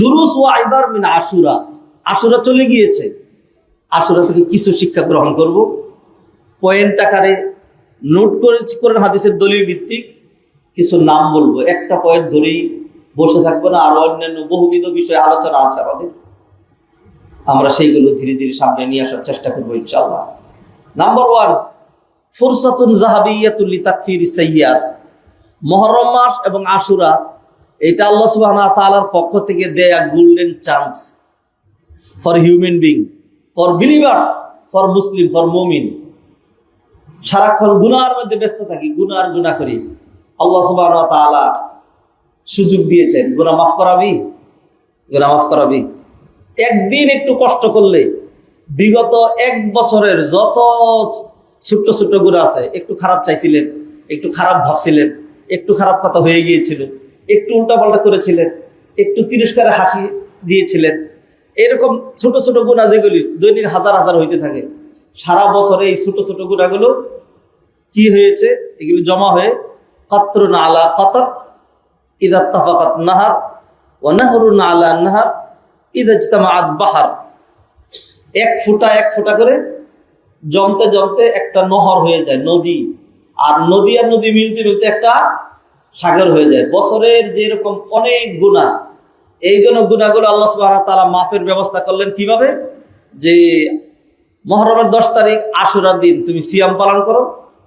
দুরুস ওয়া ইবার মিন আশুরা। আশুরা চলে গিয়েছে, আশুরা থেকে কিছু শিক্ষা গ্রহণ করব। পয়েন্ট আকারে নোট করেছি, কোরআন হাদিসের দলিল ভিত্তিক কিছু নাম বলবো। একটা পয়েন্ট ধরেই বসে থাকবো না, আরো অন্যান্য বহুবিধ বিষয়ে আলোচনা আছে আমাদের, আমরা সেইগুলো ধীরে ধীরে সামনে নিয়ে আসার চেষ্টা করবো ইনশাআল্লাহ। নাম্বার 1, ফুরসাতুন যাহাবিয়াতুল লিতাকফিরিস সাইয়্যাত। মুহররম মাস এবং আশুরা, এটা আল্লাহ সুবহানাহু ওয়া তাআলার পক্ষ থেকে দেয়া golden chance for human being, for believers, for Muslim, for মুমিন। সারাক্ষণ গুনার মধ্যে ব্যস্ত থাকি, গুনাহ করি, আল্লাহ সুবহানাহু ওয়া তাআলা সুযোগ দিয়েছেন গুনাহ মাফ করাবি। একদিন একটু কষ্ট করলে বিগত 1 বছরের যত ছোট্ট ছোট্ট গুনাহ আছে, একটু খারাপ চাইছিলেন, একটু খারাপ ভাবছিলেন, একটু খারাপ কথা হয়ে গিয়েছিল, একটু উল্টাপাল্টা করেছিলেন, একটু তিরস্কারে হাসি দিয়েছিলেন, এরকম ছোট ছোট গুনাহ যেগুলি দৈনিক হাজার হাজার হইতে থাকে, সারা বছরে এই ছোট ছোট গুনাহগুলো কি হয়েছে, এগুলো জমা হয়ে কাতরুন আলা কাতর ইযা ইত্তাফাকাত নাহার ওয়া নাহরুন আলা নাহার ইযা ইজতামাআত বাহার। এক ফোঁটা করে জমতে জমতে একটা নহর হয়ে যায়, নদী। আর নদী মিলতে মিলতে একটা সাগর হয়ে যায়। বছরের যেরকম অনেক গুনাহ, এই জন্য গুনাহগুলো আল্লাহ সুবহানাহু ওয়া তাআলা মাফের ব্যবস্থা করলেন কিভাবে, যে মুহররমের 10 তারিখ আশুরার দিন তুমি সিয়াম পালন করো,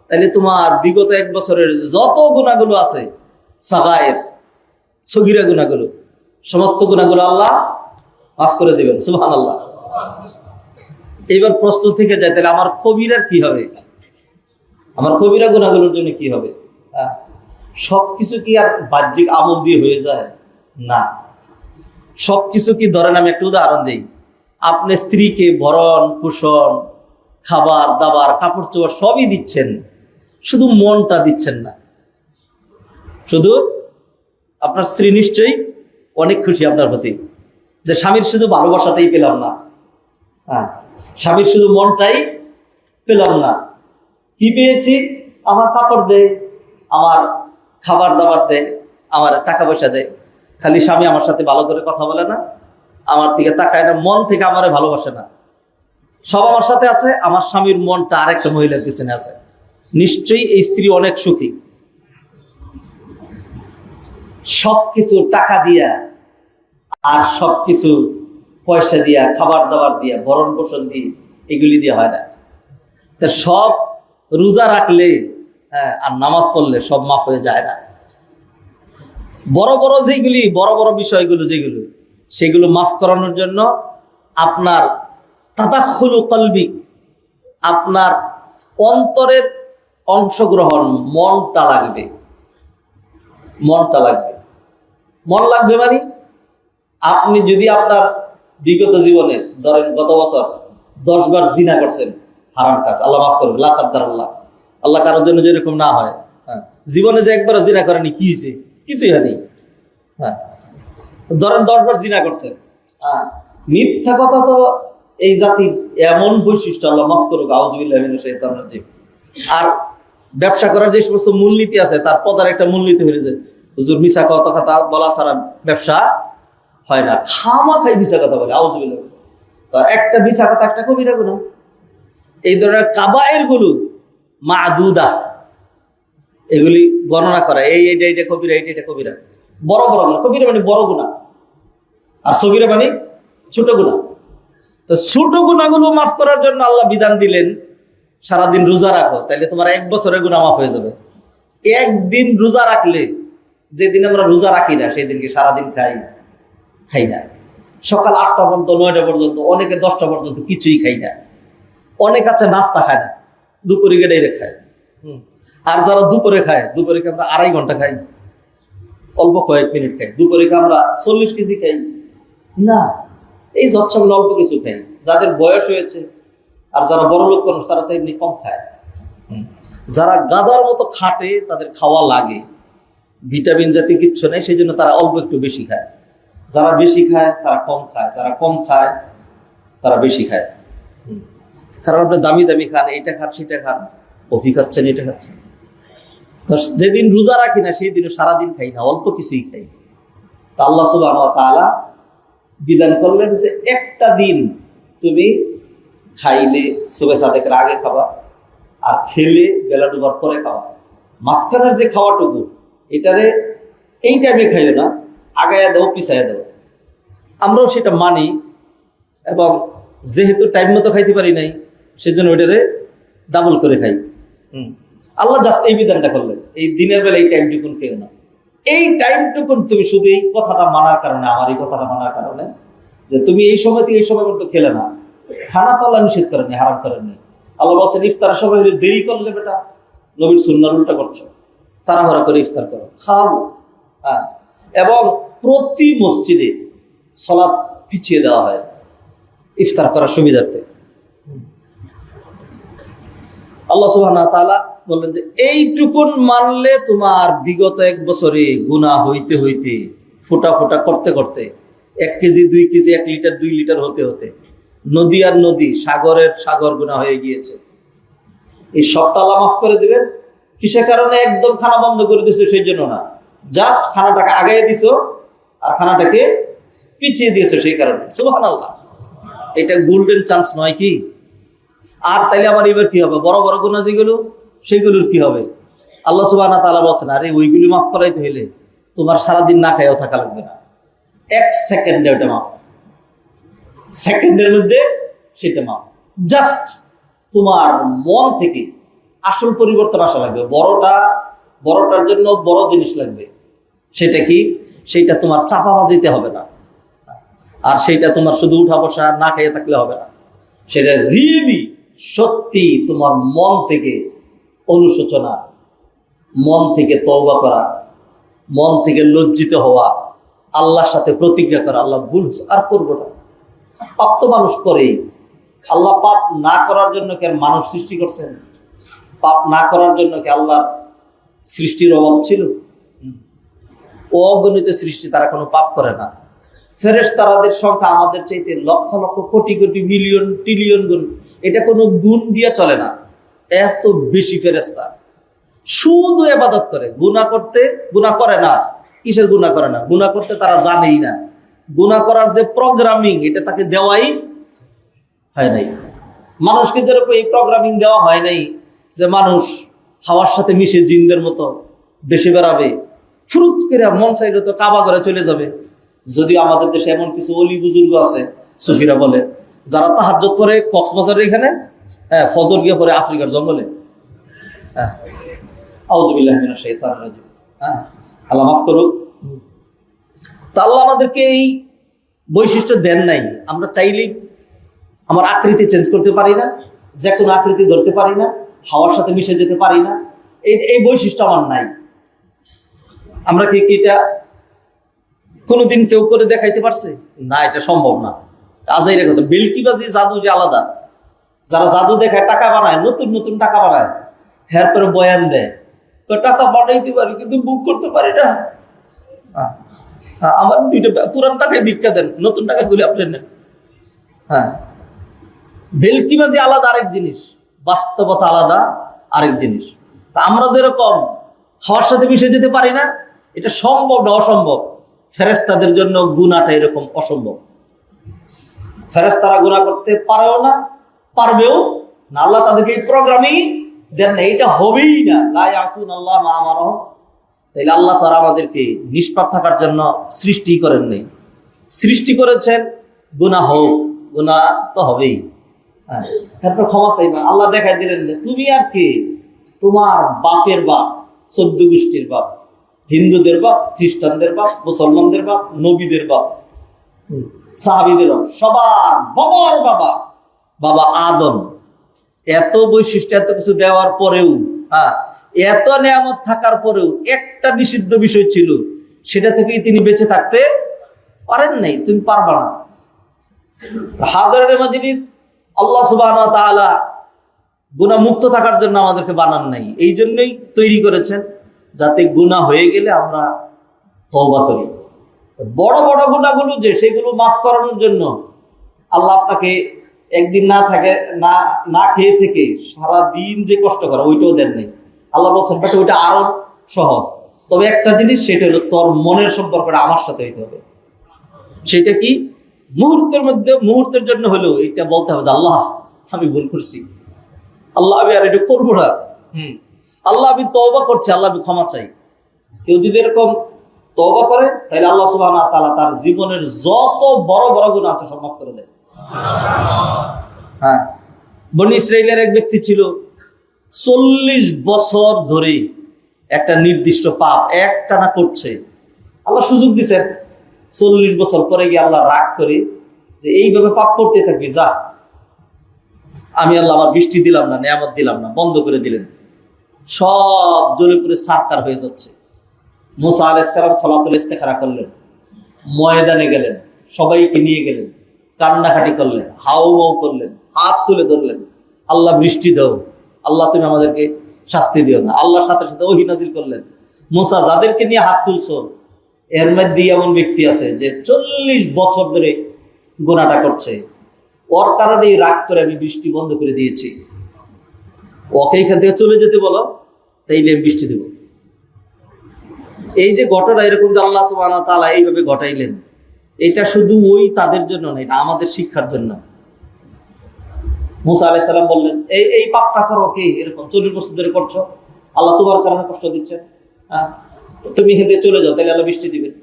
তাহলে তোমার বিগত 1 বছরের যত গুনাহগুলো আছে, সাগায়ের সগীরা গুনাহগুলো, সমস্ত গুনাহগুলো আল্লাহ মাফ করে দিবেন। সুবহানাল্লাহ। এইবার প্রশ্ন থেকে যায়, তাহলে আমার কবিরার কি হবে, আমার কবিরা গুনাহগুলোর জন্য কি হবে? সবকিছু কি আর বাহ্যিক আমল দিয়ে হয়ে যায়? না, সবকিছু কি, ধরেন আমি একটা উদাহরণ দিই, আপনি স্ত্রীকে ভরণ পোষণ, খাবার দাবার, কাপড় চোপড় সবই দিচ্ছেন, শুধু মনটা দিচ্ছেন না। শুধু আপনার স্ত্রী নিশ্চয়ই অনেক খুশি আপনার প্রতি, যে স্বামীর শুধু ভালোবাসাটাই পেলাম না, স্বামীর শুধু মনটাই পেলাম না, কি পেয়েছি? আমার কাপড় দেয়, আমার খাবার দাবার দেয়, আমার টাকা পয়সা দেয়, খালি স্বামী আমার সাথে ভালো করে কথা বলে না, আমার দিকে তাকায় না, মন থেকে আমারে ভালোবাসে না। সব আমার সাথে আছে, আমার স্বামীর মনটা আরেকটা মহিলার পিছনে আছে। নিশ্চয়ই এই স্ত্রী অনেক সুখী। সবকিছু টাকা দিয়া আর সবকিছু পয়সা দিয়া, খাবার দাবার দিয়া, ভরণ পোষণ দিয়ে, এগুলি দিয়ে হয় না। তা সব রোজা রাখলে আর নামাজ পড়লে সব মাফ হয়ে যায় না। বড় বড় বিষয়গুলো যেগুলো, সেগুলো মাফ করানোর জন্য আপনার তাদাখুলু কলবিক, আপনার অন্তরের অংশগ্রহণ, মনটা লাগবে। মন লাগবে মানে, আপনি যদি আপনার বিগত জীবনে, ধরেন গত বছর 10 বার জিনা করছেন, হারাম কাজ, আল্লাহ মাফ করবে, লা কাদ্দারাল্লাহ, আল্লাহ কারোর জন্য যেরকম না হয়। জীবনে যে একবারও জিনা করেনি, কি হয়েছে? কিছুই হয়নি। ধরেন 10 বার জিনা করছেন। মিথ্যা কথা তো এই জাতির এমন বৈশিষ্ট্য, আল্লাহ মাফ করুক, আউযুবিল্লাহি মিনাশ শাইতানির রাজিম। আর ব্যবসা করার যে সমস্ত মূলনীতি আছে, তার পদার একটা মূলনীতি হয়ে যায়, হুজুর মিছা কথা বলা ছাড়া ব্যবসা হয় না, খামাখাই মিছা কথা বলে, আউযুবিল্লাহ। তো একটা মিছা কথা একটা কবিরা গুনাহ। এই ধরনের কাবায়ের গুলো মাদুদা, এগুলি গণনা করা, এইটা কবিরা, এইটা কবিরা। বড় না, কবিরা মানে বড় গুনাহ, আর সগীরা মানে ছোট গুনাহ। তো ছোট গুনাহগুলো মাফ করার জন্য আল্লাহ বিধান দিলেন, সারাদিন রোজা রাখো, তাহলে তোমার 1 বছরের গুনাহ মাফ হয়ে যাবে। একদিন রোজা রাখলে, যেদিন আমরা রোজা রাখি না সেই দিনকে সারাদিন খাই না, সকাল 8টা পর্যন্ত, 9টা পর্যন্ত, অনেকে 10টা পর্যন্ত কিছুই খাই না। অনেক আছে নাস্তা খায় না, দুপুরে গিয়ে ডাইরেক্ট খায়। আর যারা দুপুরে খায়, দুপুরে আমরা 2.5 ঘন্টা খাই, অল্প কয়েক মিনিট খাই। দুপুরে আমরা 40 কেজি খাই না, এই যৎসামান্য অল্প কিছু খাই। যাদের বয়স হয়েছে আর যারা বড় লোক মানুষ, তারা তো এমনি কম খায়। যারা গাদার মতো খাটে, তাদের খাওয়া লাগে, ভিটামিন জাতীয় কিচ্ছু নেই, সেই জন্য তারা অল্প একটু বেশি খায়। যারা বেশি খায় তারা কম খায়, যারা কম খায় তারা বেশি খায়। কারণ আপনি দামি খান, এটা খান সেটা খান, কফি খাচ্ছেন, এটা খাচ্ছেন। তো যেদিন রোজা রাখি না সেই দিনও সারাদিন খাই না, অল্প কিছুই খাই। তা আল্লাহ সুবহানাহু ওয়া তাআলা বিধান করলেন যে একটা দিন তুমি খাইলে সুবে সাদেকের আগে খাবা, আর খেলে বেলা ডুবার পরে খাওয়া। মাঝখানের যে খাওয়াটুকু এটারে এই টাইমে খাইও না, আগায়া দেবো পিছাইয়া দেবো। আমরাও সেটা মানি, এবং যেহেতু টাইম মতো খাইতে পারি নাই সেজন্য ওইটারে ডাবল করে খাই। আল্লাহ জাস্ট এই বিধানটা করলেন, এই দিনের বেলা এই টাইমটুকুন খেও না। এই টাইমটুকুন তুমি শুধু এই কথাটা মানার কারণে, আমার এই কথাটা মানার কারণে, যে তুমি এই সময় থেকে এই সময় পর্যন্ত খেলে না, খানা তো আল্লাহ নিষেধ করেনি, হারাম করেননি। আল্লাহ বলছেন ইফতারের সময় হলে দেরি করলে বেটা নবীর সুন্নাহর উল্টা করছো, তাড়াহুড়া করে ইফতার করো, খাও। হ্যাঁ, এবং প্রতি মসজিদে সালাত পিছিয়ে দেওয়া হয় ইফতার করার সুবিধার্থে। আল্লাহ সুবহানাহু ওয়া তাআলা বললেন যে এইটুকুন মানলে তোমার বিগত 1 বছরে গুনাহ হইতে হইতে, ফোঁটা ফোঁটা করতে করতে 1 কেজি 2 কেজি 1 লিটার 2 লিটার হতে হতে নদী আর নদী, সাগরের সাগর গুনাহ হয়ে গিয়েছে। এই সবটা আল্লাহ মাফ করে দিবেন। কিসের কারণে? একদম খানা বন্ধ করে দিছো সেই জন্য না, জাস্ট খানাটাকে আগাইয়ে দিছো আর খানাটাকে পিছিয়ে দিয়েছো সেই কারণে। সুবহানাল্লাহ, এটা গোল্ডেন চান্স নয় কি? আর তাইলে আমার এবার কি হবে? বড় বড় গুনাহ যেগুলো সেগুলোর কি হবে? আল্লাহ সুবহানাহু ওয়া তাআলা বলছেন, আরে ওইগুলি মাফ করাইতে হইলে তোমার সারাদিন না খাইয়াও থাকা লাগবে না, 1 সেকেন্ডে ওটা মাফ, সেকেন্ডের মধ্যে সেটা মাফ। জাস্ট তোমার মন থেকে আসল পরিবর্তন আসা লাগবে। বড়টার জন্য বড় জিনিস লাগবে। সেটা কি? সেইটা তোমার চাপাবাজিতে হবে না, আর সেইটা তোমার শুধু উঠা বসা না খাইয়ে থাকলে হবে না। সেটা রিয়েলি সত্যি তোমার মন থেকে অনুশোচনা, মন থেকে তওবা করা, মন থেকে লজ্জিত হওয়া, আল্লাহর সাথে প্রতিজ্ঞা করা, আল্লাহ ভুল আর করবো না। পাপ তো মানুষ করেই। আল্লাহ পাপ না করার জন্য কি আর মানুষ সৃষ্টি করছেন? পাপ না করার জন্য কি আল্লাহর সৃষ্টির অভাব ছিল? অগণিত সৃষ্টি, তারা কোনো পাপ করে না। ফেরেশতাদের সংখ্যা আমাদের চাইতে লক্ষ লক্ষ কোটি কোটি মিলিয়ন ট্রিলিয়ন গুণ, এটা কোনো গুণ দিয়ে চলে না। এত বেশি ফেরেশতা শুধু ইবাদত করে, গুনাহ করে না। কিসের গুনাহ করে না? গুনাহ করতে তারা জানেই না। গুনাহ করার যে প্রোগ্রামিং, এটা তাকে দেওয়াই হয় নাই। মানুষকে যেরকম এই প্রোগ্রামিং দেওয়া হয় নাই যে মানুষ হাওয়ার সাথে মিশে জিনদের মতো বেশি বেড়াবে, ফুরুত করে মন চাইলে তো কাবা করে চলে যাবে। যদিও আমাদের দেশে এমন কিছু অলি বুজুর্গ আছে, সুফিরা বলে, যারা তাহাজ্জুদ করে কক্সবাজারের এখানে, হ্যাঁ, ফজর গিয়ে পরে আফ্রিকার জঙ্গলে। হ্যাঁ, আউযুবিল্লাহি মিনাশ শাইতানির রাজিম। হ্যাঁ, আল্লাহ মাফ করুক। তা আল্লাহ আমাদেরকে এই বৈশিষ্ট্য দেন নাই। আমরা চাইলেই আমার আকৃতি চেঞ্জ করতে পারি না, যে কোনো আকৃতি ধরতে পারি না, হাওয়ার সাথে মিশে যেতে পারি না। এই বৈশিষ্ট্য আমার নাই। আমরা কি এটা কোনোদিন কেউ করে দেখাইতে পারছে? না, এটা সম্ভব না। আজাইরা কথা। বেলকিবাজি জাদু যে আলাদা। যারা জাদু দেখায়, টাকা বানায়, নতুন নতুন টাকা বানায়, এর পরে বয়ান দেয়, টাকা বানাইতে পারি কিন্তু বুক করতে পারি না। আমার 2টা পুরান টাকায় ভিক্ষা দেন, নতুন টাকা গুলি আপনি নেন। হ্যাঁ, ভেলকিবাজি আলাদা আরেক জিনিস, বাস্তবতা আলাদা আরেক জিনিস। তা আমরা যেরকম হাওয়ার সাথে মিশে যেতে পারি না, এটা সম্ভব না, অসম্ভব। ফেরেশতাদের জন্য গুনাহটা এরকম অসম্ভব। ফেরেশতারা গুনাহ করতে পারেও না, পারবেও না। আল্লাহ তাদেরকে এই প্রোগ্রামই দেন না, এটা হবেই না। লা ইয়াসুনাল্লাহ মা আমারহুম। তাইলে আল্লাহ তাআলা আমাদেরকে নিষ্পাপ থাকার জন্য সৃষ্টি করেন নাই। সৃষ্টি করেছেন গুনাহ হোক, গুনাহ তো হবেই। হ্যাঁ, এরপর ক্ষমা চাইবা। আল্লাহ দেখাই দিলেন, তুমি আর কে? তোমার বাপের বাপ, 14 গোষ্ঠীর বাপ, হিন্দুদের বাপ, খ্রিস্টানদের বাপ, মুসলমানদের বাপ, নবীদের বাপ, সাহাবীদের বাপ, সবার বাবার বাবা, বাবা আদম। এত বৈশিষ্ট্য, এত কিছু দেওয়ার পরেও, হ্যাঁ, এত নিয়ামত থাকার পরেও একটা নিষিদ্ধ বিষয় ছিল, সেটা থেকেই তিনি বেঁচে থাকতে পারেন নাই। তুমি পারবা না। হাজারের মাজলিস আল্লাহ সুবহানাহু ওয়া তাআলা গুনাহ মুক্ত থাকার জন্য আমাদেরকে বানান নাই। এই জন্যই তৈরি করেছেন, যাতে গুনাহ হয়ে গেলে আমরা তওবা করি। বড় বড় গুনাহগুলো যে, সেগুলো মাফ করানোর জন্য আল্লাহ আপনাকে একদিন না খেয়ে থেকে সারা দিন যে কষ্ট করা, ওইটাও দেন নাই। আল্লাহ বলছেন, বাট ওইটা আরো সহজ। তবে একটা জিনিস, সেটা হলো তোর মনের সম্পর্কটা আমার সাথে হইতে হবে। সেটা কি? মুহূর্তের জন্য হলেও এটা বলতে হবে যে আল্লাহ আমি ভুল করছি, আল্লাহ আমি আর এটা করবো না, আল্লাহ আমি তওবা করছি, আল্লাহ আমি ক্ষমা চাই। কেউ যদি এরকম তওবা করে তাহলে আল্লাহ সুবহানাহু ওয়া তাআলা তার জীবনের যত বড় বড় গুনাহ আছে সব মাফ করে দেয়। হ্যাঁ, বনী ইসরাইলের এক ব্যক্তি ছিল 40 বছর ধরে একটা নির্দিষ্ট পাপ একটানা করছে। আল্লাহ সুযোগ দিচ্ছেন, 40 বছর পরে গিয়ে আল্লাহ রাগ করে যে এইভাবে পাপ করতে থাকবি, যা আমি আল্লাহ আমার বৃষ্টি দিলাম না, নিয়ামত দিলাম না, বন্ধ করে দিলেন। সব জ্বলে পুড়ে ছারখার হয়ে যাচ্ছে। মুসা আলাইহিস সালাম সালাতুল ইস্তিখারা করলেন, ময়দানে গেলেন, সবাইকে নিয়ে গেলেন, কান্নাকাটি করলেন, হাউমাউ করলেন, হাত তুলে ধরলেন, আল্লাহ বৃষ্টি দাও, আল্লাহ তুমি আমাদেরকে শাস্তি দিও না। আল্লাহর সাথে সাথে ওহী নাজিল করলেন, মুসা যাদেরকে নিয়ে হাত তুলছো এর মধ্যে এমন ব্যক্তি আছে যে 40 বছর ধরে গুনাহটা করছে, ওর কারণেই রাগ করে আমি বৃষ্টি বন্ধ করে দিয়েছি, ওকে এখান থেকে চলে যেতে বলো, তাইলে আমি বৃষ্টি দেব। এই যে ঘটনা এরকম যে আল্লাহ সুবহানাহু ওয়া তাআলা এইভাবে ঘটাইলেন, এটা শুধু ওই তাদের জন্য না, এটা আমাদের শিক্ষার জন্য। মুসা আলাইহিস সালাম বললেন, এই পাপটা করো কে এরকম 40 বছর ধরে করছো, আল্লাহ তোমার কারণে কষ্ট দিচ্ছেন, হ্যাঁ তুমি এখান থেকে চলে যাও, তাহলে আল্লাহ বৃষ্টি দিবেন।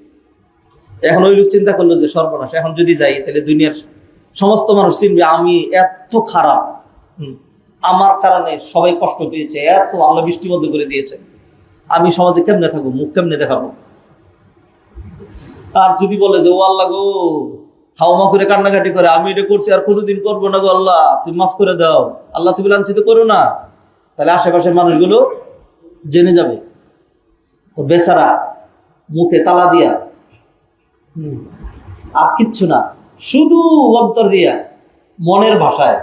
এখন ওই লোক চিন্তা করলো যে সর্বনাশ, এখন যদি যাই তাহলে দুনিয়ার সমস্ত মানুষ চিনবে আমি এত খারাপ, আমার কারণে সবাই কষ্ট পেয়েছে, এত আল্লাহ বৃষ্টি বন্ধ করে দিয়েছে, আমি সমাজে কেমনে থাকবো, মুখ কেমনে দেখাবো। আর যদি বলে যে ও আল্লাহ গো, হাওমা করে কান্নাকাটি করে আমি এটা করছি আর কোনোদিন করবো না গো, আল্লাহ তুমি মাফ করে দাও, আল্লাহ তুমি লাঞ্ছিত করো না, তাহলে আশেপাশের মানুষগুলো জেনে যাবে। তো বেচারা মুখে তালা দিয়া আর কিচ্ছু না, শুধু অন্তর দিয়া মনের ভাষায়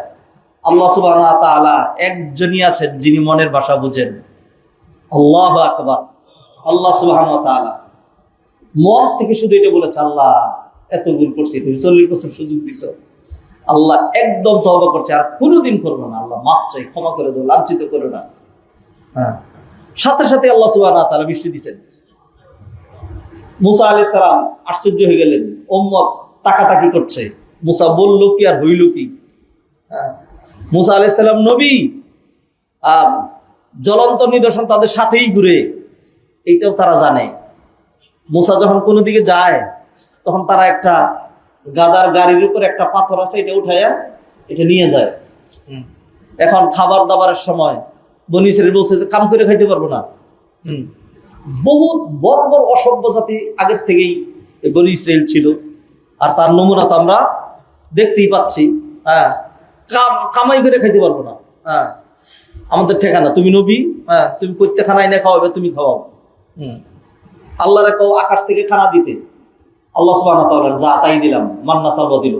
আল্লাহ সুবহানাহু ওয়া তাআলা একজনই আছেন যিনি মনের ভাষা বুঝেন, আল্লাহু আকবার। আল্লাহ সুবহানাহু ওয়া তাআলা মন থেকে শুধু এটা বলেছে, আল্লাহ এত ভুল করছি, তুমি 40 বছর সুযোগ দিছ, আল্লাহ একদম তওবা করছে আর কোনোদিন করবো না, আল্লাহ মাফ চাই, ক্ষমা করে দাও, লাঞ্ছিত করো না। হ্যাঁ, সাথে সাথে আল্লাহ সুবহানাহু ওয়া তাআলা বৃষ্টি দিয়েছেন। মুসা আলাইহিস সালাম আশ্চর্য হয়ে গেলেন, উম্মত তাকাতাকি করছে, মুসা বলল কি আর হইল কি। মুসা আলাইহিস সালাম নবী, জ্বলন্ত নিদর্শন তাদের সাথেই ঘুরে, এইটাও তারা জানে। মুসা যখন কোনো দিকে যায় তখন তারা একটা গাদার গাড়ির উপর একটা পাথর আছে, এটা উঠাইয়া এটা নিয়ে যায়। এখন খাবার দাবারের সময় বনী ইসরাইল বলছে যে কাম করে খাইতে পারবো না। বহুত বড় বড় অসভ্য জাতি আগের থেকেই বনী ইসরাইল ছিল, আর তার নমুনা তো আমরা দেখতেই পাচ্ছি। হ্যাঁ, কামাই করে খাইতে পারবো না, হ্যাঁ আমাদের ঠেকানা, তুমি নবী, হ্যাঁ তুমি করতে খানাই না খাওয়াবে, তুমি খাওয়াও। আল্লাহ রেখাও আকাশ থেকে খানা দিতে, আল্লাহ সুবহানাহু ওয়া তাআলা যা তাই দিলাম, মান্না সালওয়া দিল।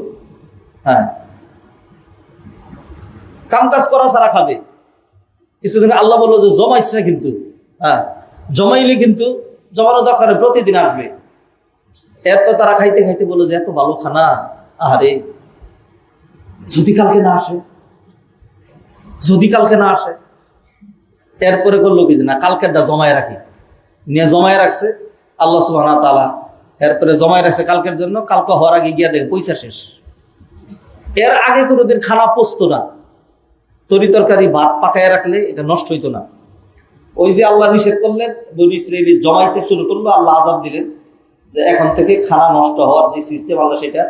হ্যাঁ, কাম কাজ করা ছাড়া খাবে। কিছুদিন আল্লাহ বললো যে জমাইস না কিন্তু, হ্যাঁ জমাইলে কিন্তু জমানো দরকার প্রতিদিন আসবে। এরপর তারা খাইতে খাইতে বললো যে এত ভালো খানা, আরে যদি কালকে না আসে, যদি কালকে না আসে। এরপরে করলো কি যে না, কালকেরটা জমায় রাখি, নিয়ে জমায় রাখছে আল্লাহ সুবহানাহু ওয়া তাআলা। এরপরে জমায় রাখছে কালকের জন্য, কালকে হওয়ার আগে গিয়া দেখে পয়সা শেষ। এর আগে কোনোদিন খানা পচতো না, তরি তরকারি ভাত পাকায় রাখলে এটা নষ্ট হইতো না। ওই যে আল্লাহ নিষেধ করলেন, বনী ইসরাইল জমাইতে শুরু করলো, আল্লাহ আযাব দিলেন যে এখন থেকে খানা নষ্ট হওয়ার যে সিস্টেম আল্লাহ সেটা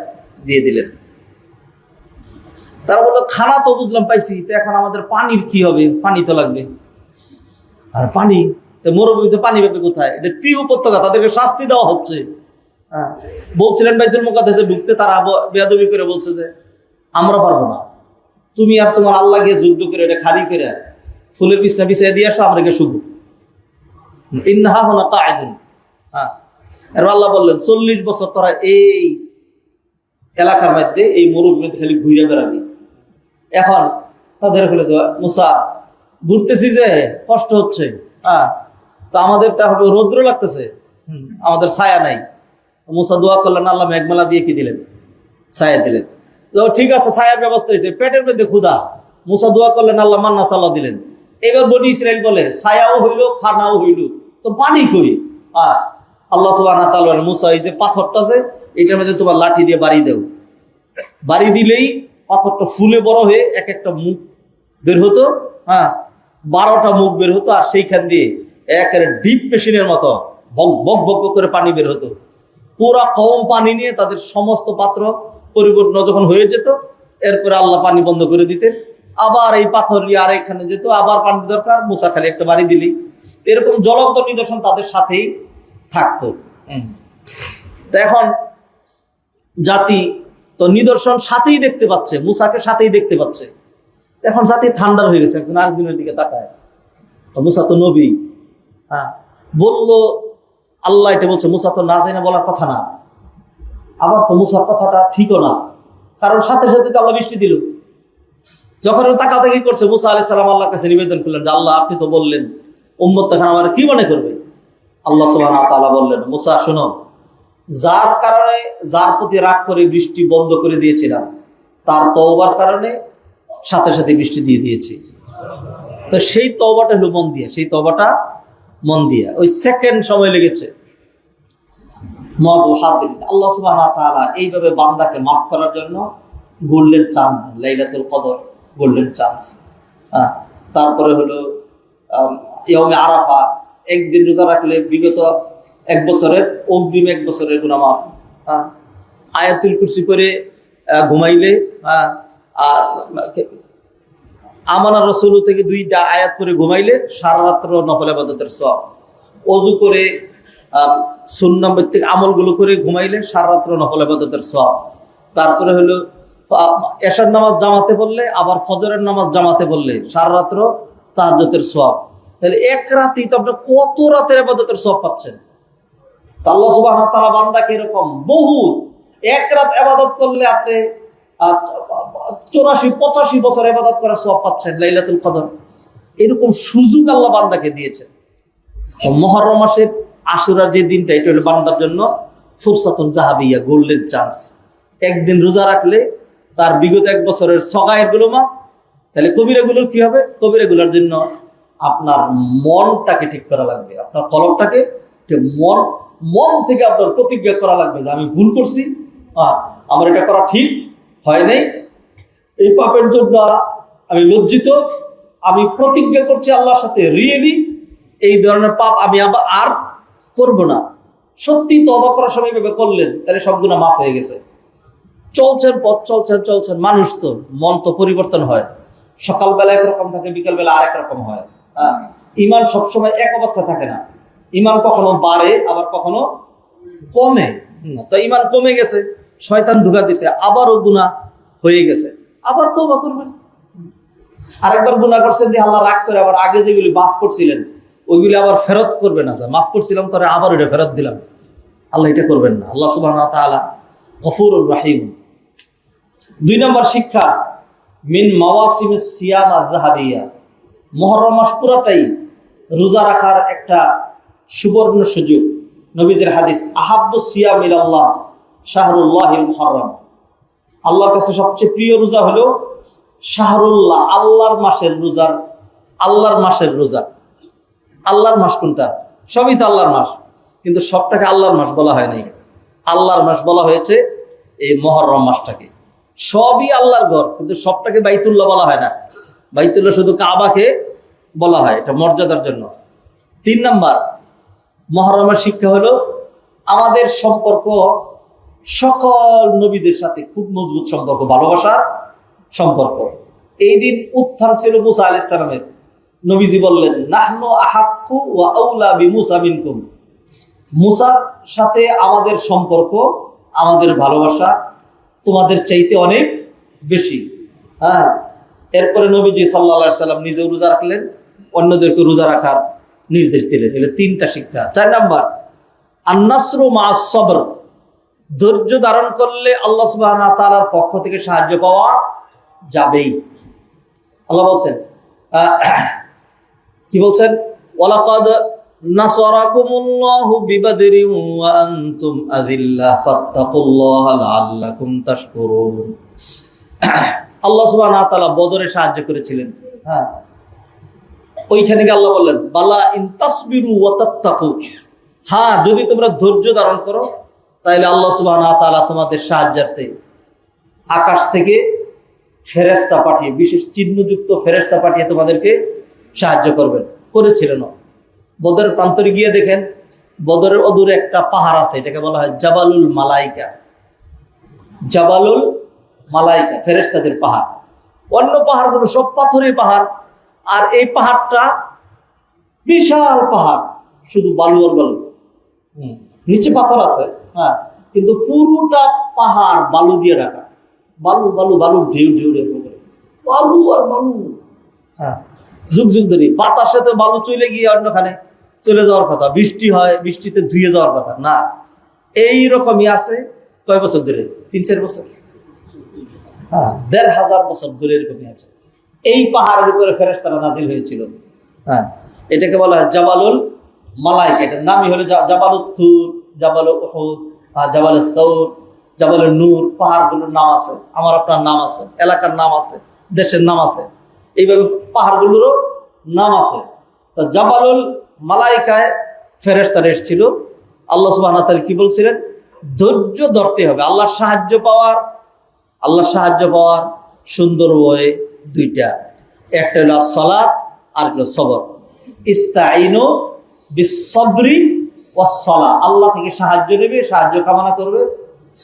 দিয়ে দিলেন। তারা বললো খানা তো বুঝলাম পাইছি, তো এখন আমাদের পানির কি হবে, পানি তো লাগবে। আর পানি তো মরুভূমিতে পানি পাবে কোথায়, এটা কি উপত্যকা, তাদেরকে শাস্তি দেওয়া হচ্ছে। হ্যাঁ, বলছিলেন বাইতুল মুকাদ্দাসে ঢুকতে, তারা বেয়াদবি করে বলছে যে আমরা পারবো না, তুমি আর তোমার আল্লাহ গিয়ে যুদ্ধ করে এটা খালি করে ফুলের বিছনা বিছিয়ে দিয়ে আসো, আমরা গিয়ে শুভ ইন্নাহা হুনা কাঈদুন। হ্যাঁ, আর আল্লাহ বললেন 40 বছর তোরা এই এলাকার মধ্যে এই মরুভূমিতে খালি ঘুরে বেড়াবি। এখন তাদের হলে মুসা ঘুরতেছি যে কষ্ট হচ্ছে, হ্যাঁ তো আমাদের তো এখন রৌদ্র লাগতেছে, আমাদের ছায়া নাই। মুসা দোয়া করলেন, আল্লাহ মেঘমালা দিয়ে কি দিলেন, ছায়া দিলেন। তো ঠিক আছে, ছায়ার ব্যবস্থা হয়েছে, পেটের মধ্যে ক্ষুধা, মুসা দোয়া করলেন, আল্লাহ মান্না সাল্লাহ দিলেন। এবার বনী ইসরাইল বলে ছায়াও হইল খানাও হইল, তো পানি কই। আল্লাহ সুবহানাহু ওয়া তাআলা মুসা এই যে পাথরটা আছে এটার মধ্যে তোমার লাঠি দিয়ে বাড়ি দেও, বাড়ি দিলেই পাথরটা ফুলে বড় হয়ে এক একটা মুখ বের হতো। হ্যাঁ, 12টা মুখ বের হতো, আর সেইখান দিয়ে একেবারে ডিপ মেশিনের মতো বক বক বক বক করে পানি বের হতো। পুরা কম পানি নিয়ে তাদের সমস্ত পাত্র পরিপূর্ণ যখন হয়ে যেত, এরপরে আল্লাহ পানি বন্ধ করে দিতেন। আবার এই পাথর নিয়ে আর এখানে যেত, আবার পানি দরকার, মুসা খালি একটা বাড়ি দিলেই। এরকম জ্বলন্ত নিদর্শন তাদের সাথেই থাকতো। তো এখন জাতি তো নিদর্শন সাথেই দেখতে পাচ্ছে, মুসাকে সাথেই দেখতে পাচ্ছে। এখন জাতি ঠান্ডার হয়ে গেছে, একজন আরেকজনের দিকে তাকায়। মুসা তো নবী, হ্যাঁ, বললো আল্লাহ এটা বলছে, মুসা তো না জেনে বলার কথা না। আবার তো মুসার কথাটা ঠিকও না, কারণ সাথে সাথে তো আল্লাহ বৃষ্টি দিল। যখন তাকাতাকি করছে, মুসা আলাইহিস সালাম আল্লাহর কাছে নিবেদন করলেন যে আল্লাহ, আপনি তো বললেন উম্মত এখন আমার কি মনে করবে। আল্লাহ সুবহানাহু ওয়া তাআলা বললেন, মুসা শোনো, যার কারণে, যার প্রতি রাগ করে বৃষ্টি বন্ধ করে দিয়েছিলাম, তার তওবার কারণে সাথে সাথে বৃষ্টি দিয়ে দিয়েছি। তো সেই তওবাটা হলো মন দিয়া, সেই তওবাটা মন দিয়া, ওই সেকেন্ড সময় লেগেছে। আল্লাহ সুবহানাহু ওয়া তাআলা এইভাবে বান্দাকে মাফ করার জন্য গোল্ডেন চান্স, লাইলাতুল কদর, গোল্ডেন চান্স। তারপরে হলো ইয়াউমে আরাফা, একদিন রোজা রাখলে বিগত এক বছরের, অগ্রিম এক বছরের গুনাহ মাফ। আয়াতুল কুরসি করে ঘুমাইলে, আমানা রাসূল থেকে 2টা আয়াত করে ঘুমাইলে সারা রাত্র নফল ইবাদতের সওয়াব। ওযু করে সুন্নাহ ভিত্তিক আমলগুলো করে ঘুমাইলে সারা রাত্র নফল ইবাদতের সওয়াব। তারপরে হলো এশার নামাজ জামাতে পড়লে, আবার ফজরের নামাজ জামাতে পড়লে সারা রাত্র তাহাজ্জুদের সওয়াব। তাহলে এক রাতেই তো আপনি কত রাতের ইবাদতের সওয়াব পাচ্ছেন। আল্লাহ সুবহানাহু ওয়া তাআলা বান্দাকে এরকম বহুত, এক রাত ইবাদত করলে আপনি 84-85 বছর ইবাদত করার সওয়াব পাচ্ছেন, লাইলাতুল কদর। এরকম সুযোগ আল্লাহ বান্দাকে দিয়েছেন। মুহররম মাসের আশুরার যে দিনটা, এটা হলো বান্দার জন্য ফুরসাতুন যাহাবিয়া, গোল্ডেন চান্স। একদিন রোজা রাখলে তার বিগত এক বছরের সগায়ের গুলো মাফ। তাহলে কবিরাগুলোর কি হবে? কবিরাগুলোর জন্য আপনার মনটাকে ঠিক করা লাগবে, আপনার কলবটাকে মন থেকে আপনার প্রতিজ্ঞা করা লাগবে যে আমি ভুল করছি, আমার এটা করা ঠিক হয় নাই, এই পাপের জন্য আমি লজ্জিত, আমি প্রতিজ্ঞা করছি আল্লাহর সাথে রিয়েলি এই ধরনের পাপ আমি আবার আর করব না। সত্যি তওবা করার সময় এভাবে করলেন, তাহলে সব গুনাহ মাফ হয়ে গেছে। চলছেন পথ, চলছেন, মানুষ তো, মন তো পরিবর্তন হয়। সকালবেলা একরকম থাকে, বিকালবেলা আরেক রকম হয়। ইমান সবসময় এক অবস্থা থাকে না, ইমান কখনো বাড়ে, আবার কখনো কমে। তো ইমান কমে গেছে, শয়তান ধোঁকা দিছে, আবারও গুনাহ হয়ে গেছে, আবার তওবা করবেন। আরেকবার গুনাহ করছেন দিয়ে আল্লাহ রাগ করে আবার আগে যেগুলি মাফ করছিলেন ওইগুলি আবার ফেরত করবেন না, মাফ করছিলাম তোরে আবার ওটা ফেরত দিলাম, আল্লাহ এটা করবেন না। আল্লাহ সুবহানাহু ওয়া তাআলা গফুরুর রহিম। 2 নম্বর শিক্ষা, মিন মাওয়াসিমিস সিয়াম আয-যাহাবিয়া, মুহররম মাস পুরোটাই রোজা রাখার একটা সুবর্ণ সুযোগ। নবীজির হাদিস, আহাব্বুস সিয়াম ইলাল্লাহ শাহরুল্লাহিল মুহররম, আল্লাহর কাছে সবচেয়ে প্রিয় রোজা হলো শাহরুল্লাহ, আল্লাহর মাসের রোজার, আল্লাহর মাসের রোজা। আল্লাহর মাস কোনটা? সবই তো আল্লাহর মাস, কিন্তু সবটাকে আল্লাহর মাস বলা হয় নাই। আল্লাহর মাস বলা হয়েছে এই মুহররম মাসটাকে। সবই আল্লাহর ঘর, কিন্তু সবটাকে বাইতুল্লাহ বলা হয় না। বাইতুল্লাহ শুধু কাবাকে বলা হয়, এটা মর্যাদার জন্য। 3 নম্বর মুহররমের শিক্ষা হলো আমাদের সম্পর্ক সকল নবীদের সাথে খুব মজবুত সম্পর্ক, ভালোবাসার সম্পর্ক। এই দিন উত্থান ছিল মুসা আলাইহিস সালামের। নবীজি বললেন, নাহনু আহাক্কু ওয়া আউলা বিমুসা মিনকুম, মুসার সাথে আমাদের সম্পর্ক, আমাদের ভালোবাসা তোমাদের চাইতে অনেক বেশি। এরপরে নবীজি সাল্লাল্লাহু আলাইহি সাল্লাম নিজেও রোজা রাখলেন, অন্যদেরকে রোজা রাখার নির্দেশ দিলেন। এগুলো 3টা শিক্ষা। 4 নম্বর, আন-নাসরু মা'আস সবর, ধৈর্য ধারণ করলে আল্লাহ সুবহানাহু ওয়া তাআলার পক্ষ থেকে সাহায্য পাওয়া যাবেই। আল্লাহ বলছেন, কি বলছেন? ওয়ালাকাদ নাসারাকুমুল্লাহু বিবাদরিন ওয়া আনতুম আযিল্লাহ ফাত্তাকুল্লাহা লাআল্লাকুম তাশকুরুন। আল্লাহ সুবহানাহু ওয়া তাআলা বদরে সাহায্য করেছিলেন। ওইখানে আল্লাহ বললেন, বালা ইন তাসবিরু ওয়া তাত্তাকু, যদি তোমরা ধৈর্য ধারণ করো তাহলে আল্লাহ সুবহানাহু ওয়া তাআলা তোমাদের সাহায্যার্থে আকাশ থেকে ফেরেশতা পাঠিয়ে, বিশেষ চিহ্নযুক্ত ফেরেশতা পাঠিয়ে তোমাদেরকে সাহায্য করবেন, করেছিলেন। বদরের প্রান্তরে গিয়ে দেখেন বদরের অদূরে একটা পাহাড় আছে, এটাকে বলা হয় জাবালুল মালাইকা। জাবালুল মালাইকা ফেরেশতাদের পাহাড়। অন্য পাহাড়গুলো সব পাথরের পাহাড়, আর এই পাহাড়টা বিশাল পাহাড়, শুধু বালু আর বালু, নিচে পাথর আছে, হ্যাঁ, কিন্তু পুরোটা পাহাড় বালু দিয়ে ঢাকা। বালু বালু বালু, ঢেউ ঢেউ ঢেউ করে বালু আর বালু। হ্যাঁ, যুগ যুগ ধরে বাতাসে তো বালু চলে গিয়ে অন্যখানে চলে যাওয়ার কথা, বৃষ্টি হয় বৃষ্টিতে ধুয়ে যাওয়ার কথা না, এইরকমই আছে। কয় বছর ধরে? 3-4 বছর, হ্যাঁ, 1500 বছর ধরে এরকমই আছে। এই পাহাড়ের উপরে ফেরেশতারা নাজিল হয়েছিল। হ্যাঁ, এটাকে বলা হয় জাবালুল মালাইকা। এটার নামই হলো জাবালুত তুর, জাবালুল উহুদ, জাবালুত তাউর, জাবালুন নূর। পাহাড়গুলোর নাম আছে, আমার আপনার নাম আছে, এলাকার নাম আছে, দেশের নাম আছে, এইভাবে পাহাড়গুলোরও নাম আছে। তো জাবালুল মালাইকায় ফেরেশতারা এসেছিল। আল্লাহ সুবহানাহু ওয়া তাআলা কি বলছিলেন? ধৈর্য ধরতে হবে। আল্লাহর সাহায্য পাওয়ার সুন্দর ওয়ে দুইটা, একটা হলো সালাত আর হলো সবর। ইস্তাইনু বিস-সাবরি ওয়াস-সালাহ, আল্লাহ থেকে সাহায্য নেবে, সাহায্য কামনা করবে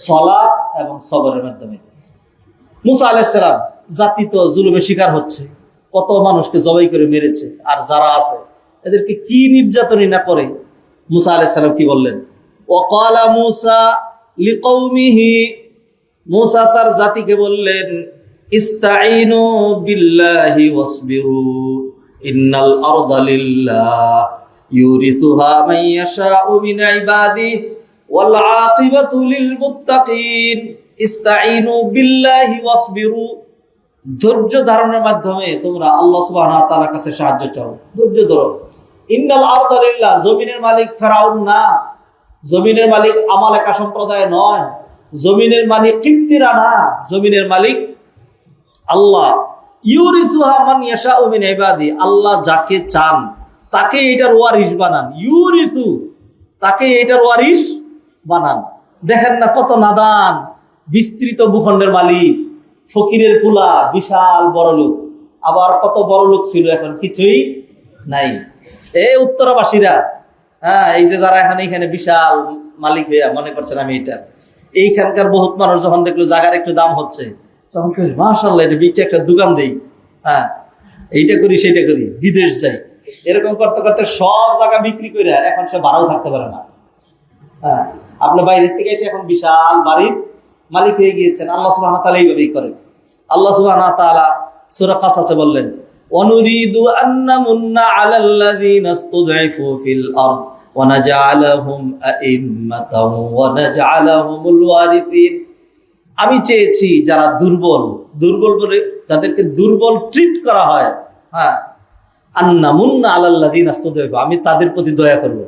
সালাত এবং সবরের মাধ্যমে। মুসা আলাইহিস সালাম জাতি তো জুলুমের শিকার হচ্ছে, কত মানুষকে জবাই করে মেরেছে, আর যারা আছে এদেরকে কি নির্যাতনই না করে। মুসা আলাইহিস সালাম কি বললেন? ওয়াকালা মুসা লিকৌমিহি, মুসা তার জাতিকে বললেন, ইস্তাইনু বিল্লাহি ওয়াসবিরু ইন্নাল আরদা লিল্লাহ ইউরিসুহা মান ইয়াশাউ মিন ইবাদিহি ওয়াল আকিবাতু লিল মুত্তাকিন। ইস্তাইনু বিল্লাহি ওয়াসবিরু, ধৈর্য ধারণের মাধ্যমে তোমরা আল্লাহ সুবহানাহু ওয়া তাআলার কাছে সাহায্য চাও, ধৈর্য ধরো। ইন্নাল আরদা লিল্লাহ, জমিনের মালিক ফেরাউন না, জমিনের মালিক আমালেকা সম্প্রদায় নয়, জমিনের মালিক কিপ্তিরা না, জমিনের মালিক আল্লাহ। ইউরিসুহা মান ইয়াশাউ মিন ইবাদি, আল্লাহ যাকে চান তাকে এটার ওয়ারিশ বানান। ইউরিসু, তাকে এটার ওয়ারিশ বানান। দেখেন না কত নাদান, বিস্তৃত ভূখণ্ডের মালিক, ফকিরের পুলা, বিশাল বড় লোক। আবার কত বড় লোক ছিল, এখন কিছুই নাই। এই উত্তরাবাসীরা, হ্যাঁ, এই যে যারা এখানে বিশাল মালিক হইয়া মনে করছেন আমি এটা, এইখানকার বহুত মানুষ যখন দেখলো জায়গার একটু দাম হচ্ছে, তখন মাশাআল্লাহ এটা বিচে একটা দোকান দেই, হ্যাঁ, এইটা করি সেইটা করি, বিদেশ যাই, এরকম করতে করতে সব জায়গা বিক্রি করে এখন সে ভাড়াও থাকতে পারে না। হ্যাঁ, আপনার বাইরের থেকে এসে এখন বিশাল বাড়ির মালিক হয়ে গিয়েছেন। আল্লাহ সুবহানাহু ওয়া তাআলা এইভাবেই করেন। আল্লাহ সুবহানাহু ওয়া তাআলা সূরা কাসাসে বললেন, ওয়ানুরিদু আন্নামুন্না আলাল্লাযীনা ইসতুদঈফু ফিল আরদ ওয়া নাজআলাহুম আইম্মাতাও ওয়া নাজআলাহুমুল ওয়ারিসিন। আমি চেয়েছি যারা দুর্বল বলে যাদেরকে দুর্বল ট্রিট করা হয়, হ্যাঁ, আন্নামুন্না আলাল্লাযীনা ইসতুদঈফু, আমি তাদের প্রতি দয়া করব।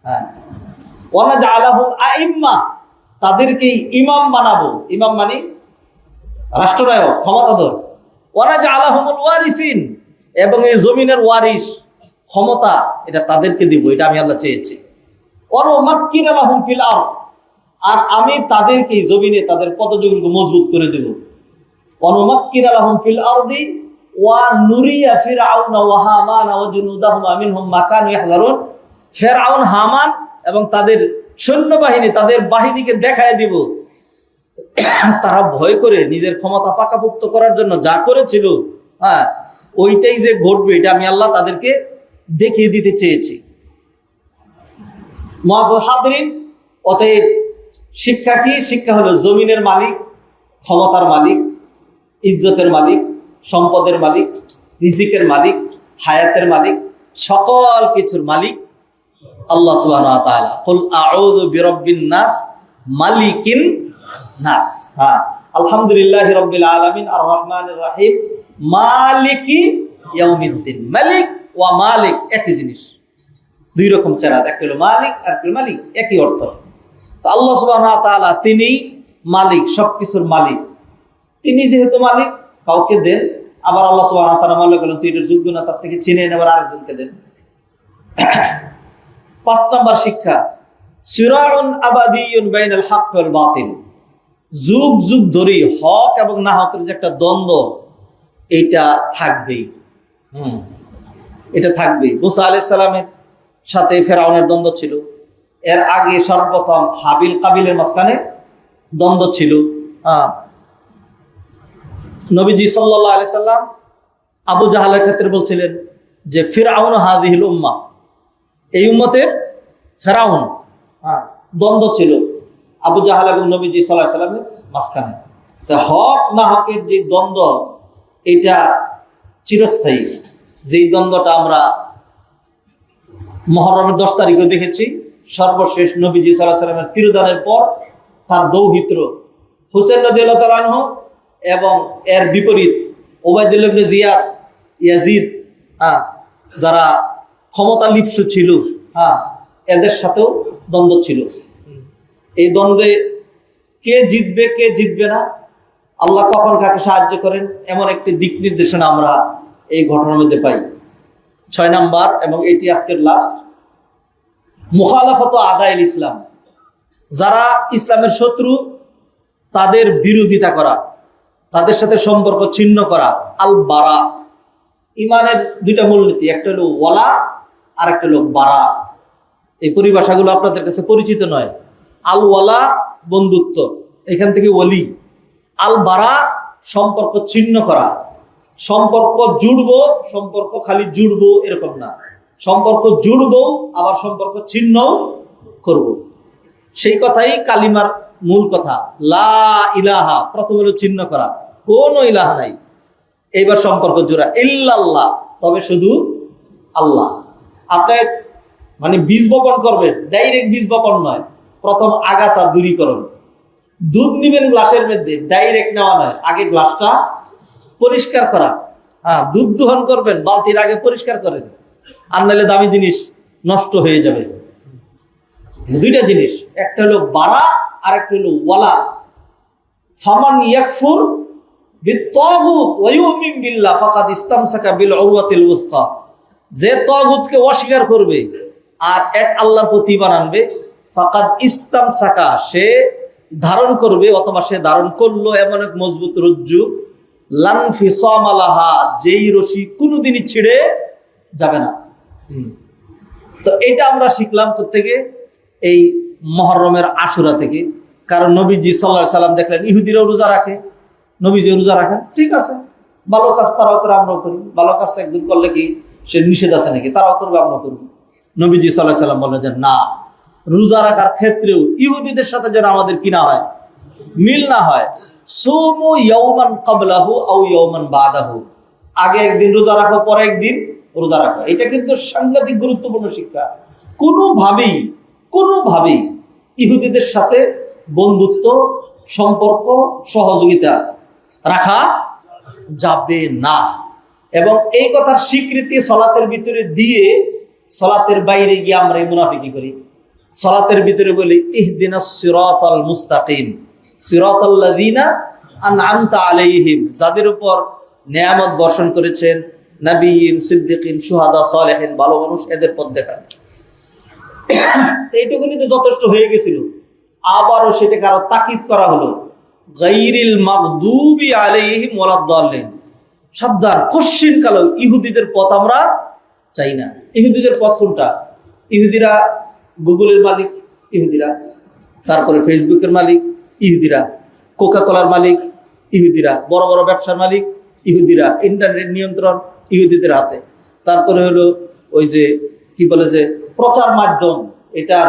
হ্যাঁ, ওয়া নাজআলাহুম আইম্মা, তাদেরকে ইমাম বানাবো। ইমাম মানে রাষ্ট্রনায়ক, ক্ষমতাধর। ওয়া নাজআলাহুমুল ওয়ারিসিন, এবং এই জমিনের ওয়ারিস, ক্ষমতা, এটা তাদেরকে দিব, এটা আমি আল্লাহ চেয়েছি। ওয়া নুমাক্কিনা লাহুম ফিল আরদ, আর আমি তাদেরকে জমিনে তাদের পদযোগকে মজবুত করে দেব। ওয়া নুমাক্কিনা লাহুম ফিল আরদি ওয়া নুরিয়া ফিরআউনা ওয়া হামানা ওয়া জুনুদাহুমা মিনহুম মা কানু ইয়াহযারুন। ফিরআউন, হামান এবং তাদের সৈন্যবাহিনী, তাদের বাহিনীকে দেখায় দিব, তারা ভয় করে নিজের ক্ষমতা পাকাপোক্ত করার জন্য যা করেছিল, হ্যাঁ, ওইটাই যে ঘটবে এটা আমি আল্লাহ তাদেরকে দেখিয়ে দিতে চেয়েছি। মুআজ্জাজ হাদিরিন, অতএব শিক্ষা কি? শিক্ষা হলো জমিনের মালিক, ক্ষমতার মালিক, ইজ্জতের মালিক, সম্পদের মালিক, রিজিকের মালিক, হায়াতের মালিক, সকল কিছুর মালিক আল্লাহ সুবহানাহু ওয়া তাআলা। কুল আউযু বিরাব্বিন নাস মালিকিন নাস। হ্যাঁ, আলহামদুলিল্লাহি রাব্বিল আলামিন আর রহমানির রহিম মালিকি ইয়াউমিদ্দিন। মালিক ওয়া মালিক একই জিনিস, দুই রকম কিরাত, একটা হলো মালিক আর একটা মালিক, একই অর্থ। তো আল্লাহ সুবহানাহু ওয়া তাআলা তিনি মালিক, সবকিছুর মালিক। তিনি যেহেতু মালিক, কাউকে দেন, আবার আল্লাহ সুবহানাহু ওয়া তাআলা মনে করলেন তুই এটার যোগ্য না, তার থেকে চিনে নেবার আরেকজনকে দেন। 5 নম্বর শিক্ষা, সিরাউন আবাদিয়ুন বাইনাল হক ওয়াল বাতিল, যুগ যুগ ধরেই হক এবং না হকের যে একটা দ্বন্দ্ব, এটা থাকবেই। এটা থাকবেই। মুসা আলাইহিস সালামের সাথে ফেরাউনের দ্বন্দ্ব ছিল, এর আগে সর্বপ্রথম হাবিল কাবিলের মাঝখানে দ্বন্দ্ব ছিল। নবীজি সাল্লাল্লাহু আলাইহি সাল্লাম আবু জাহালের ক্ষেত্রে বলছিলেন যে ফিরআউন হাযিহিল উম্মাহ, এই উম্মতের ফেরাউন। দ্বন্দ্ব ছিল আবু জাহাল এবং নবীজি সাল্লাল্লাহু আলাইহি সাল্লামের মাঝখানে। তা হক না হকের যে দ্বন্দ্ব, এটা চিরস্থায়ী। যেই দ্বন্দ্বটা আমরা মুহররমের 10 তারিখে দেখেছি, সর্বশেষ নবীজি সাল্লাল্লাহু আলাইহি সাল্লামের তিরোধানের পর তার দৌহিত্র হুসেন রাদিয়াল্লাহু তাআলা আনহু এবং এর বিপরীত উবাইদুল্লাহ ইবনে ইয়াজিদ, যারা ক্ষমতা লিপ্সু ছিল, এদের সাথেও দ্বন্দ্ব ছিল। এই দ্বন্দ্বে কে জিতবে কে জিতবে না, আল্লাহ কখন কাকে সাহায্য করেন, এমন একটি দিক নির্দেশনা আমরা এই ঘটনার মধ্যে পাই। 6 নাম্বার, এবং এটি আজকের লাস্ট, মুখালাফাত আদাইল ইসলাম। যারা ইসলামের শত্রু তাদের বিরোধিতা করা, তাদের সাথে সম্পর্ক ছিন্ন করা। আল বারা, ইমানের 2টা মূলনীতি, একটা হলো ওয়ালা আর একটা হলো বারা। এই পরিভাষাগুলো আপনাদের কাছে পরিচিত নয়। আল ওয়ালা বন্ধুত্ব, এখান থেকে ওলি। আল বারা সম্পর্ক ছিন্ন করা। সম্পর্ক জুড়বো, সম্পর্ক খালি জুড়বো এরকম না, সম্পর্ক জুড়বো আবার সম্পর্ক ছিন্ন করব। সেই কথাই কালিমার মূল কথা, লা ইলাহা। প্রথম হলো ছিন্ন করা, কোনো ইলাহ নাই। এইবার সম্পর্ক জোড়া, ইল্লাল্লাহ, তবে শুধু আল্লাহ। আপনি মানে বীজ বপন করবেন, ডাইরেক্ট বীজ বপন নয়, প্রথম আগাছা দূরীকরণ। দুধ নিবেন গ্লাসের মধ্যে, ডাইরেক্ট নেওয়া নয়, আগে গ্লাসটা পরিষ্কার করা। দুধ দোহন করবেন, বালতির আগে পরিষ্কার করেন, আর নাহলে দামি জিনিস নষ্ট হয়ে যাবে। 2টা জিনিস, একটা হলো বারা আর একটা হলো ওয়ালা। ফামান ইয়াকফুর বিত্তাগুত ওয়া ইউমিন বিল্লাহ ফাকাদ ইসতামসাকা বিল উরওয়াতিল উসকা। যে তাগুতকে অস্বীকার করবে আর এক আল্লাহর প্রতি ঈমান আনবে, ফাকাদ ইসতামসাকা, সে ধারণ করবে অথবা সে ধারণ করলো এমন এক মজবুত রজ্জু, লান ফিসামা লাহা, যেই রশি কোনোদিনই ছিঁড়ে যাবে না। তো এটা আমরা শিখলাম থেকে এই মুহররমের আশুরা থেকে। কারণ নবীজি সাল্লাল্লাহু আলাইহি সাল্লাম দেখলেন ইহুদিরাও রোজা রাখে, নবীজি রোজা রাখেন, ঠিক আছে, ভালো কাজ তারাও করে আমরাও করি। ভালো কাজ একদিন করলে কি সে নিষেধ আছে নাকি? তারাও করবে, আমরাও করবো। নবীজি সাল্লাল্লাহু আলাইহি সাল্লাম বললেন যে না, রোজা রাখার ক্ষেত্রেও ইহুদিদের সাথে যেন আমাদের কি না হয়, মিল না হয়। সুমু ইয়াওমান ক্বাবলাহু আও ইয়াওমান বাদাহু, আগে একদিন রোজা রাখো, পরে একদিন রোজা রাখো। এটা কিন্তু সাংঘাতিক গুরুত্বপূর্ণ শিক্ষা। কোনোভাবেই ইহুদিদের সাথে বন্ধুত্ব, সম্পর্ক, সহযোগিতা রাখা যাবে না। এবং এই কথার স্বীকৃতি সলাতের ভিতরে দিয়ে সলাতের বাইরে গিয়ে আমরা এই মুনাফিকি করি। সলাতের ভিতরে বলি ইহদিনাস সিরাতাল মুস্তাকিম সিরাতাল্লাযিনা আনআমতা আলাইহিম, যাদের উপর নেয়ামত বর্ষণ করেছেন, নবীন, সিদ্দিকিন, শুহাদা, সালেহিন, ভালো মানুষ, এদের পথ দেখান। এইটুকুনি তো যথেষ্ট হয়ে গেছিল। আবারও সেটাকে আরো তাকিদ করা হলো, গায়রিল মাগদুবি আলাইহিম ওয়ালাদ-দাল্লিন। সাবধান, কোশ্চিন কালো ইহুদিদের পথ আমরা চাই না। ইহুদিদের পথ কোনটা? ইহুদিরা গুগলের মালিক, ইহুদিরা, তারপরে ফেসবুকের মালিক ইহুদিরা, কোকা কোলার মালিক ইহুদিরা, বড় বড় ব্যবসার মালিক ইহুদিরা, ইন্টারনেট নিয়ন্ত্রণ ইহুদিদের হাতে। তারপরে হলো ওই যে কি বলে যে প্রচার মাধ্যম, এটার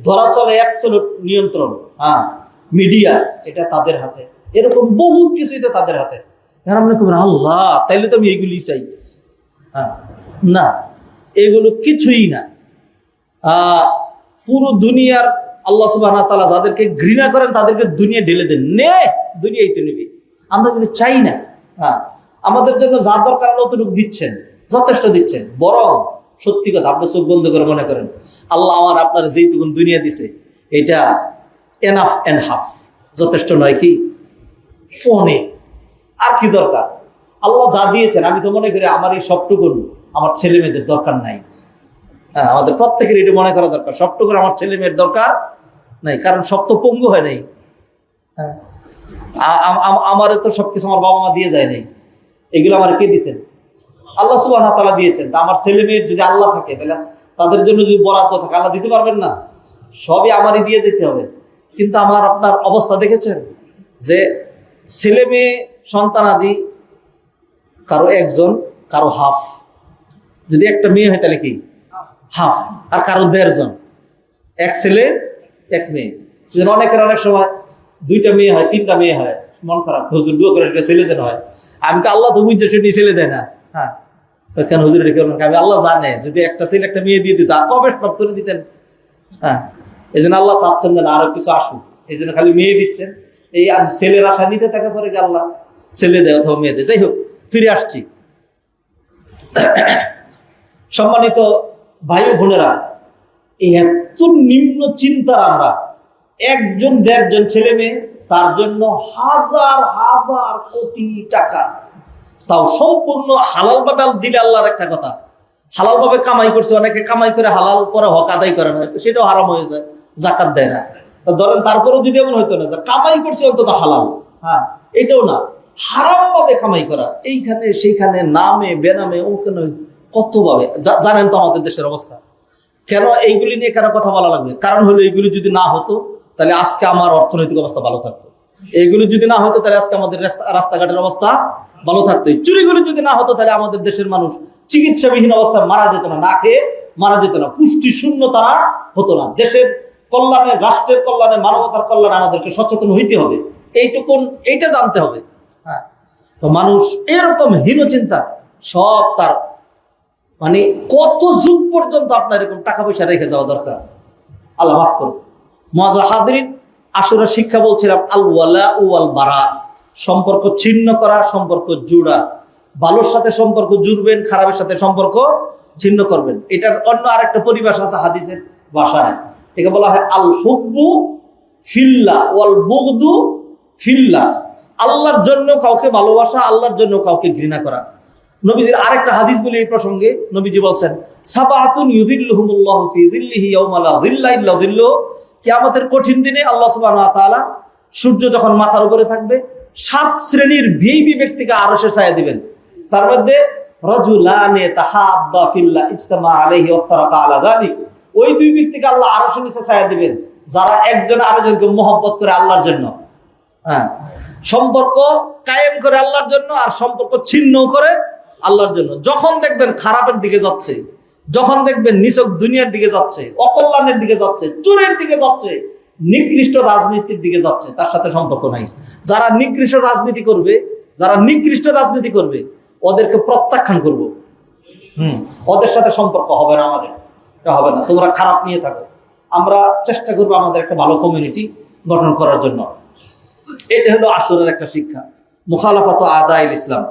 ধরা চলে অ্যাবসলিউট নিয়ন্ত্রণ, মিডিয়া, এটা তাদের হাতে। এরকম বহুত কিছু এটা তাদের হাতে। আল্লাহ, তাইলে তো আমি এইগুলি চাই। না, এগুলো কিছুই না। পুরো দুনিয়ার আল্লাহ সুবহানাহু ওয়া তাআলা যাদেরকে ঘৃণা করেন তাদেরকে দুনিয়া ঢেলে দেন, নে দুনিয়াই তো নেবে। আমরা কিন্তু চাই না। আমাদের জন্য যা দরকার আল্লাহ ততটুকু দিচ্ছেন, যথেষ্ট দিচ্ছেন। বরং সত্যি কথা, আপনি চোখ বন্ধ করে মনে করেন আল্লাহ আমার আপনার যেইটুকুন দুনিয়া দিছে এটা এনাফ এন্ড হাফ, যথেষ্ট নয় কি? অনেক। আর কি দরকার? আল্লাহ যা দিয়েছেন, আমি তো মনে করি আমার এই সবটুকুন আমার ছেলে মেয়েদের দরকার নাই। আমাদের প্রত্যেকের এটা মনে করা দরকার, সবটুকুন আমার ছেলে মেয়ের দরকার নাই। কারণ সব তো পঙ্গু হয় নাই, হ্যাঁ, আমারে তো সবকিছু আমার বাবা মা দিয়ে যায় নাই, এগুলো আমার কে দিচ্ছেন? আল্লাহ সুবহানাহু ওয়া তাআলা দিয়েছেন। তা আমার ছেলে মেয়ের যদি আল্লাহ থাকে, তাহলে তাদের জন্য যদি বরাদ্দ থাকে, আল্লাহ দিতে পারবেন না? সবই আমারই দিয়ে যেতে হবে। কিন্তু আমার আপনার অবস্থা দেখেছেন যে ছেলে মেয়ে সন্তানাদি কারো একজন, কারো হাফ। যদি একটা মেয়ে হয় তাহলে কি হাফ, আর কারো 1.5 জন, এক ছেলে এক মেয়ে। অনেকের অনেক সময় 2টা মেয়ে হয়, 3টা মেয়ে হয়, মন খারাপ, হুজুর দোয়া করে ছেলে যেন হয়। আমি কি আল্লাহ তো বুঝছে সে ছেলে দেয় না? হ্যাঁ, কেন হুজুর রেখে? আমি আল্লাহ জানে যদি একটা ছেলে একটা মেয়ে দিয়ে দিত কবে সব করে দিতেন। হ্যাঁ, এই জন্য আল্লাহ চাচ্ছেন যেন আরো কিছু আসুক, এই জন্য খালি মেয়ে দিচ্ছেন। এই ছেলের আশা নিতে থাকা পরে আল্লাহ ছেলে দেয় অথবা মেয়ে দেয়। যাই হোক, ফিরে আসছি। সম্মানিত ভাই ও বোনেরা, এই এত নিম্ন চিন্তার আমরা, 1জন 1.5 জন ছেলে মেয়ে, তার জন্য হাজার হাজার কোটি টাকা, তাও সম্পূর্ণ হালাল ভাবে দিলে। আল্লাহর একটা কথা, হালাল ভাবে কামাই করছে, অনেকে কামাই করে হালাল পরে হক আদায় করে না, সেটাও হারাম হয়ে যায়, জাকাত দেয় না। ধরেন তারপরেও যদি এমন হইতো না যে কামাই করছে অন্তত হালাল, হ্যাঁ এটাও না, হারাম ভাবে কামাই করা, এইখানে সেইখানে নামে বেনামে ওখানে কত ভাবে। জানেন তো আমাদের দেশের অবস্থা। কেন এইগুলি নিয়ে কেন কথা বলা লাগবে? কারণ হলো এইগুলি যদি না হতো তাহলে আজকে আমার অর্থনৈতিক অবস্থা ভালো থাকতো। এইগুলি যদি না হতো তাহলে আজকে আমাদের রাস্তাঘাটের অবস্থা ভালো থাকতো। এই চুরিগুলি যদি না হতো তাহলে আমাদের দেশের মানুষ চিকিৎসাবিহীন অবস্থায় মারা যেত না, না খেয়ে মারা যেত না, পুষ্টি শূন্য তারা হতো না। দেশের কল্যাণে, রাষ্ট্রের কল্যাণে, মানবতার কল্যাণে আমাদেরকে সচেতন হইতে হবে, এইটা জানতে হবে। হ্যাঁ, তো মানুষ এরকম হীন চিন্তা সব তার মানে কত যুগ পর্যন্ত আপনার এরকম টাকা পয়সা রেখে যাওয়া দরকার? আল্লাহ মাফ করুন। মুআজ্জাজ হাদিরিন, আশুরা শিক্ষা বলছিলাম আল ওয়ালা ওয়াল বারা, সম্পর্ক ছিন্ন করা, সম্পর্ক জোড়া। ভালোর সাথে সম্পর্ক জুড়বেন, খারাপের সাথে সম্পর্ক ছিন্ন করবেন। এটার অন্য আরেকটা পরিভাষা আছে হাদিসের ভাষায়, একে বলা হয় আল হুব্বু ফিল্লাহ ওয়াল বুগদু ফিল্লাহ। আল্লাহর জন্য কাউকে ভালোবাসা, আল্লাহর জন্য কাউকে ঘৃণা করা। নবীজির আরেকটা হাদিস বলি এই প্রসঙ্গে, নবীজি বলছেন সাবাতুন ইউযিল্লুহুমুল্লাহু ফি যিল্লিহি ইয়াওমা লা যিল্লা ইল্লা যিল্লুহু। কিয়ামতের কঠিন দিনে আল্লাহ সুবহানাহু ওয়া তাআলা সূর্য যখন মাথার উপরে থাকবে, 7 শ্রেণীর ভিআইপি ব্যক্তিকে আরশের ছায়া দিবেন। তার মধ্যে রাজুলানে তাহাব্বা ফিল্লাহ ইজতামা আলাইহি ওয়া ইফতারাকা আলা যালিক। ওই 2 ব্যক্তিকে আল্লাহ আরশের নিচে ছায়া দিবেন যারা একজন আরেকজনকে মহব্বত করে আল্লাহর জন্য। হ্যাঁ, সম্পর্ক কায়েম করে আল্লাহর জন্য, আর সম্পর্ক ছিন্ন করে আল্লাহর জন্য। যখন দেখবেন খারাপের দিকে যাচ্ছে, যখন দেখবেন নিছক দুনিয়ার দিকে যাচ্ছে, অকল্যাণের দিকে যাচ্ছে, চোরের দিকে যাচ্ছে, নিকৃষ্ট রাজনীতির দিকে যাচ্ছে, তার সাথে সম্পর্ক নাই। যারা নিকৃষ্ট রাজনীতি করবে ওদেরকে প্রত্যাখ্যান করব। ওদের সাথে সম্পর্ক হবে না, আমাদের এটা হবে না। তোমরা খারাপ নিয়ে থাকো, আমরা চেষ্টা করবো আমাদের একটা ভালো কমিউনিটি গঠন করার জন্য। এটা হলো আশুরার একটা শিক্ষা, মুখালাফাত আদাইল ইসলাম।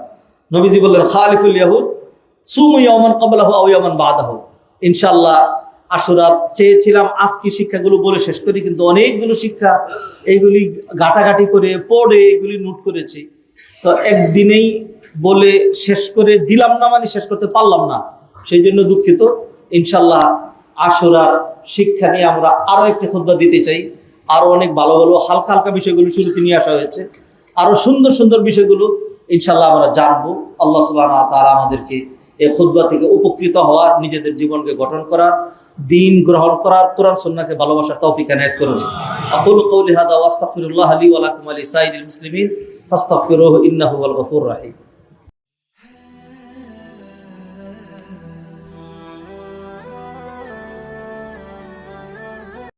নবীজি বললেন খালিফুল ইয়াহুদ সুমু ইয়াওমান ক্বাবলাহু আও ইয়াওমান বাদাহু। ইনশাআল্লাহ আশুরা চেয়েছিলাম আজকে শিক্ষাগুলো বলে শেষ করি, কিন্তু অনেকগুলো শিক্ষা এইগুলি ঘাটাঘাটি করে পড়ে এগুলি নোট করেছি, তো একদিনেই বলে শেষ করে দিলাম না, মানে শেষ করতে পারলাম না, সেই জন্য দুঃখিত। ইনশাআল্লাহ আশুরার শিক্ষা নিয়ে আমরা আরো একটা খুতবা দিতে চাই। আরো অনেক ভালো ভালো হালকা হালকা বিষয়গুলো শুরুতে নিয়ে আসা হয়েছে, আরো সুন্দর সুন্দর বিষয়গুলো ইনশাআল্লাহ আমরা জানবো। আল্লাহ সুবহানাহু ওয়া তাআলা আমাদেরকে এই খুতবা থেকে উপকৃত হওয়ার, নিজেদের জীবনকে গঠন করার, দ্বীন গ্রহণ করার, কোরআন সুন্নাহকে ভালোবাসার তৌফিক এনায়েত করুন। আকুলু কওলি হাযা ওয়া আস্তাগফিরুল্লাহ লি ওয়া লাকুম ওয়া লিসাইরিল মুসলিমিন ফাস্তাগফিরুহু ইন্নাহু হুয়াল গফুরুর রহিম।